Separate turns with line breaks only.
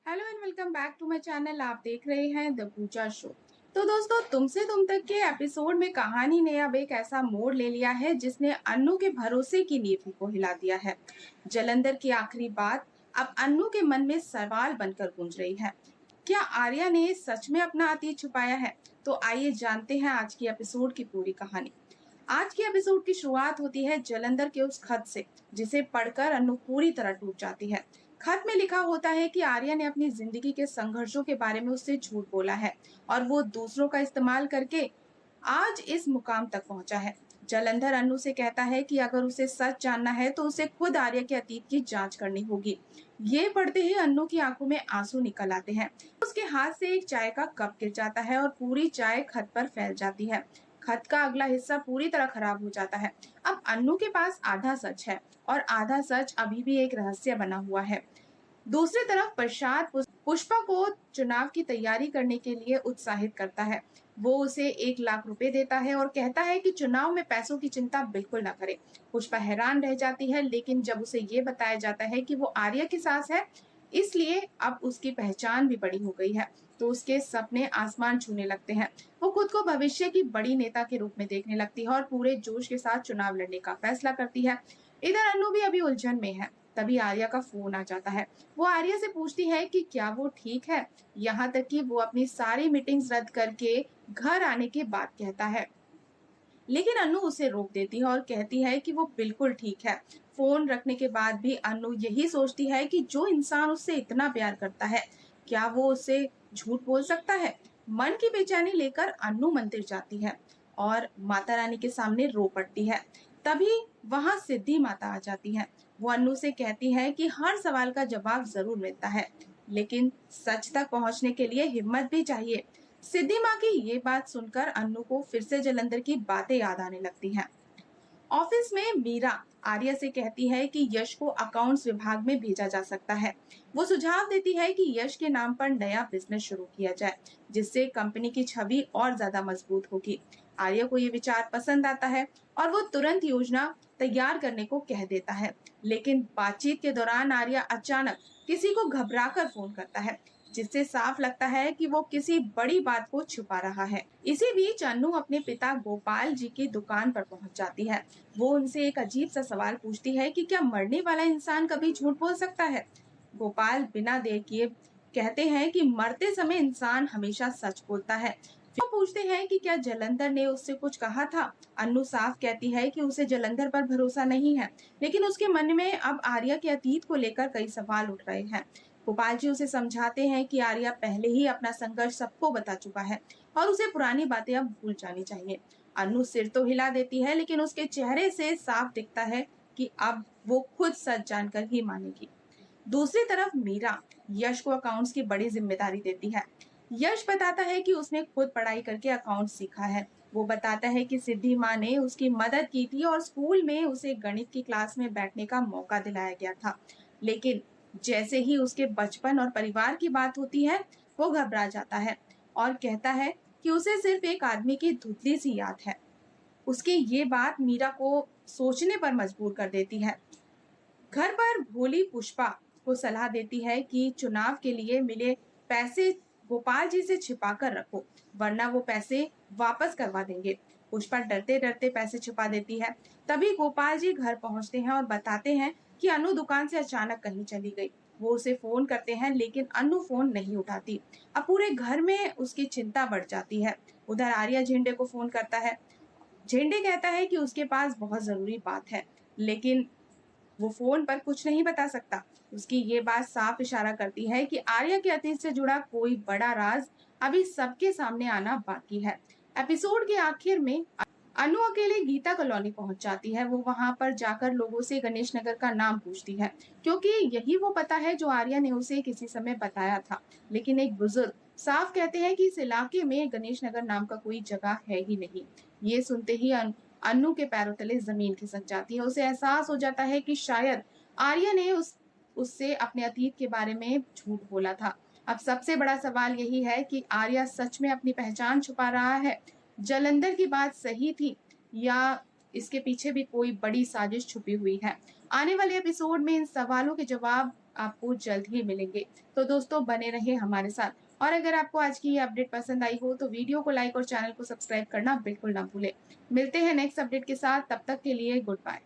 Hello and welcome back to my channel. आप देख रहे हैं द पूजा शो। तो दोस्तों, तुमसे तुम तक के एपिसोड में कहानी ने अब एक ऐसा मोड़ ले लिया है जिसने अन्नू के भरोसे की नींव को हिला दिया है। जलंधर की आखिरी बात अब अन्नू के मन में सवाल बनकर गूंज रही है। क्या आर्या ने सच में अपना अतीत छुपाया है? तो आइए जानते हैं आज की एपिसोड की पूरी कहानी। आज की एपिसोड की शुरुआत होती है जलंधर के उस खत से जिसे पढ़कर अनु पूरी तरह टूट जाती है। खत में लिखा होता है कि आर्या ने अपनी जिंदगी के संघर्षों के बारे में उससे झूठ बोला है और वो दूसरों का इस्तेमाल करके आज इस मुकाम तक पहुंचा है। जलंधर अनु से कहता है कि अगर उसे सच जानना है तो उसे खुद आर्या के अतीत की जांच करनी होगी। ये पढ़ते ही अनु की आंखों में आंसू निकल आते हैं। उसके हाथ से एक चाय का कप गिर जाता है और पूरी चाय खत पर फैल जाती है। खत का अगला हिस्सा पूरी तरह खराब हो जाता है। अब अन्नू के पास आधा सच है और आधा सच अभी भी एक रहस्य बना हुआ है। दूसरी तरफ प्रसाद पुष्पा को चुनाव की तैयारी करने के लिए उत्साहित करता है। वो उसे 1 लाख रुपए देता है और कहता है कि चुनाव में पैसों की चिंता बिल्कुल ना करे। पुष्पा हैरान रह जाती है, लेकिन जब उसे ये बताया जाता है कि वो आर्या की सास है, इसलिए अब उसकी पहचान भी बड़ी हो गई है, तो उसके सपने आसमान छूने लगते हैं। वो खुद को भविष्य की बड़ी नेता के रूप में देखने लगती है और पूरे जोश के साथ चुनाव लड़ने का फैसला करती है। इधर अनु भी अभी उलझन में है। तभी आर्या का फोन आ जाता है। वो आर्या से पूछती है कि क्या वो ठीक है, यहाँ तक कि वो अपनी सारी मीटिंग्स रद्द करके घर आने की बात कहता है, लेकिन अनु उसे रोक देती है और कहती है कि वो बिल्कुल ठीक है। फोन रखने के बाद भी अनु यही सोचती है कि जो इंसान उससे इतना प्यार करता है, क्या वो उससे झूठ बोल सकता है? मन की बेचैनी लेकर अनु मंदिर जाती है और माता रानी के सामने रो पड़ती है। तभी वहां सिद्धि माता आ जाती है। वो अनु से कहती है कि हर सवाल का जवाब जरूर मिलता है, लेकिन सच तक पहुंचने के लिए हिम्मत भी चाहिए। सिद्धि माँ की ये बात सुनकर अन्नू को फिर से जलंधर की बातें याद आने लगती हैं। ऑफिस में मीरा आर्या से कहती है कि यश को अकाउंट्स विभाग में भेजा जा सकता है। वो सुझाव देती है कि यश के नाम पर नया बिजनेस शुरू किया जाए, जिससे कंपनी की छवि और ज्यादा मजबूत होगी। आर्या को ये विचार पसंद आता है और वो तुरंत योजना तैयार करने को कह देता है, लेकिन बातचीत के दौरान आर्या अचानक किसी को घबराकर फोन करता है, जिससे साफ लगता है कि वो किसी बड़ी बात को छुपा रहा है। इसी बीच अनु अपने पिता गोपाल जी की दुकान पर पहुंच जाती है। वो उनसे एक अजीब सा सवाल पूछती है कि क्या मरने वाला इंसान कभी झूठ बोल सकता है? गोपाल बिना देर किए कहते हैं कि मरते समय इंसान हमेशा सच बोलता है। फिर वो पूछते हैं कि क्या जलंधर ने उससे कुछ कहा था? अन्नू साफ कहती है कि उसे जलंधर पर भरोसा नहीं है, लेकिन उसके मन में अब आर्या के अतीत को लेकर कई सवाल उठ रहे हैं। गोपाल जी उसे समझाते हैं कि आर्या पहले ही अपना संघर्ष सबको बता चुका है और उसे पुरानी बातें अब भूल जानी चाहिए। अनु सिर तो हिला देती है, लेकिन उसके चेहरे से साफ दिखता है कि अब वो खुद सच जानकर ही मानेगी। दूसरी तरफ मीरा यश को अकाउंट्स की बड़ी जिम्मेदारी देती है। यश बताता है कि उसने खुद पढ़ाई करके अकाउंट सीखा है। वो बताता है कि सिद्धि माँ ने उसकी मदद की थी और स्कूल में उसे गणित की क्लास में बैठने का मौका दिलाया गया था, लेकिन जैसे ही उसके बचपन और परिवार की बात होती है, वो घबरा जाता है और कहता है कि उसे सिर्फ एक आदमी की धुंधली सी याद है। उसकी ये बात मीरा को सोचने पर मजबूर कर देती है। घर पर भोली पुष्पा को सलाह देती है कि चुनाव के लिए मिले पैसे गोपाल जी से छिपा कर रखो, वरना वो पैसे वापस करवा देंगे। पुष्पा डरते डरते पैसे छुपा देती है। तभी गोपाल जी घर पहुंचते हैं और बताते हैं कि अनु दुकान से अचानक कहीं चली गई। वो उसे फोन करते हैं, लेकिन अनु फोन नहीं उठाती। अब पूरे घर में उसकी चिंता बढ़ जाती है। उधर आर्या झेंडे को फोन करता है। झेंडे कहता है कि उसके पास बहुत जरूरी बात है, लेकिन वो फोन पर कुछ नहीं बता सकता। उसकी ये बात साफ इशारा करती है कि आर्या के अतीत से जुड़ा कोई बड़ा राज अभी सबके सामने आना बाकी है। एपिसोड के आखिर में अनु अकेले गीता कॉलोनी पहुंच जाती है। वो वहां पर जाकर लोगों से गणेश नगर का नाम पूछती है, क्योंकि यही वो पता है जो आर्या ने उसे किसी समय बताया था। लेकिन एक बुजुर्ग साफ कहते हैं कि इस इलाके में गणेश नगर नाम का कोई जगह है ही नहीं। ये सुनते ही अन्नू के पैरों तले जमीन खिसक जाती है। उसे एहसास हो जाता है कि शायद आर्या ने उससे अपने अतीत के बारे में झूठ बोला था। अब सबसे बड़ा सवाल यही है कि आर्या सच में अपनी पहचान छुपा रहा है, जलंधर की बात सही थी या इसके पीछे भी कोई बड़ी साजिश छुपी हुई है? आने वाले एपिसोड में इन सवालों के जवाब आपको जल्द ही मिलेंगे। तो दोस्तों बने रहिए हमारे साथ। और अगर आपको आज की ये अपडेट पसंद आई हो तो वीडियो को लाइक और चैनल को सब्सक्राइब करना बिल्कुल ना भूलें। मिलते हैं नेक्स्ट अपडेट के साथ, तब तक के लिए गुड बाय।